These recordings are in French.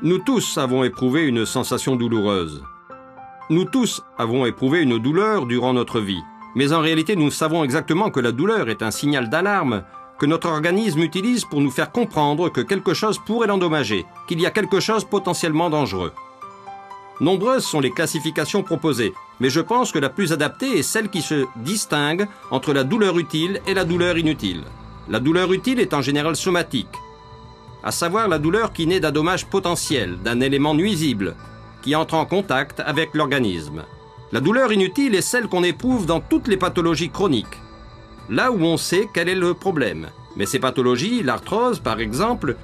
Nous tous avons éprouvé une sensation douloureuse. Nous tous avons éprouvé une douleur durant notre vie. Mais en réalité, nous savons exactement que la douleur est un signal d'alarme que notre organisme utilise pour nous faire comprendre que quelque chose pourrait l'endommager, qu'il y a quelque chose potentiellement dangereux. Nombreuses sont les classifications proposées, mais je pense que la plus adaptée est celle qui se distingue entre la douleur utile et la douleur inutile. La douleur utile est en général somatique, à savoir la douleur qui naît d'un dommage potentiel, d'un élément nuisible, qui entre en contact avec l'organisme. La douleur inutile est celle qu'on éprouve dans toutes les pathologies chroniques, là où on sait quel est le problème. Mais ces pathologies, l'arthrose par exemple,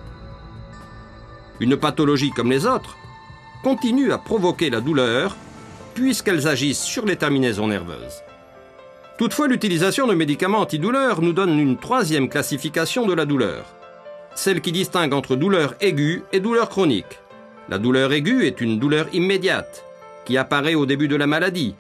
une pathologie comme les autres, continuent à provoquer la douleur puisqu'elles agissent sur les terminaisons nerveuses. Toutefois, l'utilisation de médicaments antidouleurs nous donne une troisième classification de la douleur, celle qui distingue entre douleur aiguë et douleur chronique. La douleur aiguë est une douleur immédiate, qui apparaît au début de la maladie,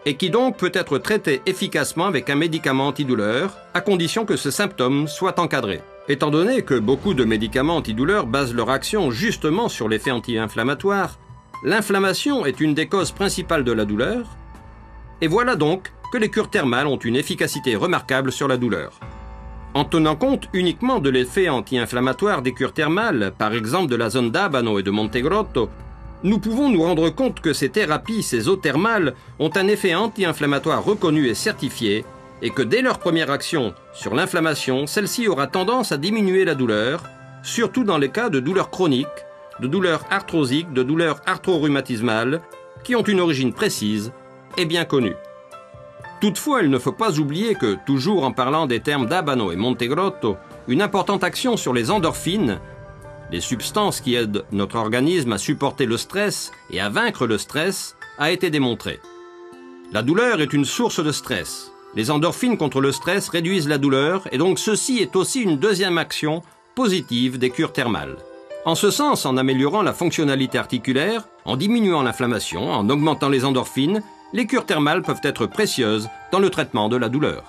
et qui donc peut être traitée efficacement avec un médicament antidouleur, à condition que ce symptôme soit encadré. Étant donné que beaucoup de médicaments antidouleurs basent leur action justement sur l'effet anti-inflammatoire, l'inflammation est une des causes principales de la douleur, et voilà donc que les cures thermales ont une efficacité remarquable sur la douleur. En tenant compte uniquement de l'effet anti-inflammatoire des cures thermales, par exemple de la zone d'Abano et de Montegrotto, nous pouvons nous rendre compte que ces thérapies, ces eaux thermales, ont un effet anti-inflammatoire reconnu et certifié, et que dès leur première action sur l'inflammation, celle-ci aura tendance à diminuer la douleur, surtout dans les cas de douleurs chroniques, de douleurs arthrosiques, de douleurs arthro-rhumatismales, qui ont une origine précise et bien connue. Toutefois, il ne faut pas oublier que, toujours en parlant des termes d'Abano et Montegrotto, une importante action sur les endorphines, les substances qui aident notre organisme à supporter le stress et à vaincre le stress, a été démontrée. La douleur est une source de stress. Les endorphines contre le stress réduisent la douleur et donc ceci est aussi une deuxième action positive des cures thermales. En ce sens, en améliorant la fonctionnalité articulaire, en diminuant l'inflammation, en augmentant les endorphines, les cures thermales peuvent être précieuses dans le traitement de la douleur.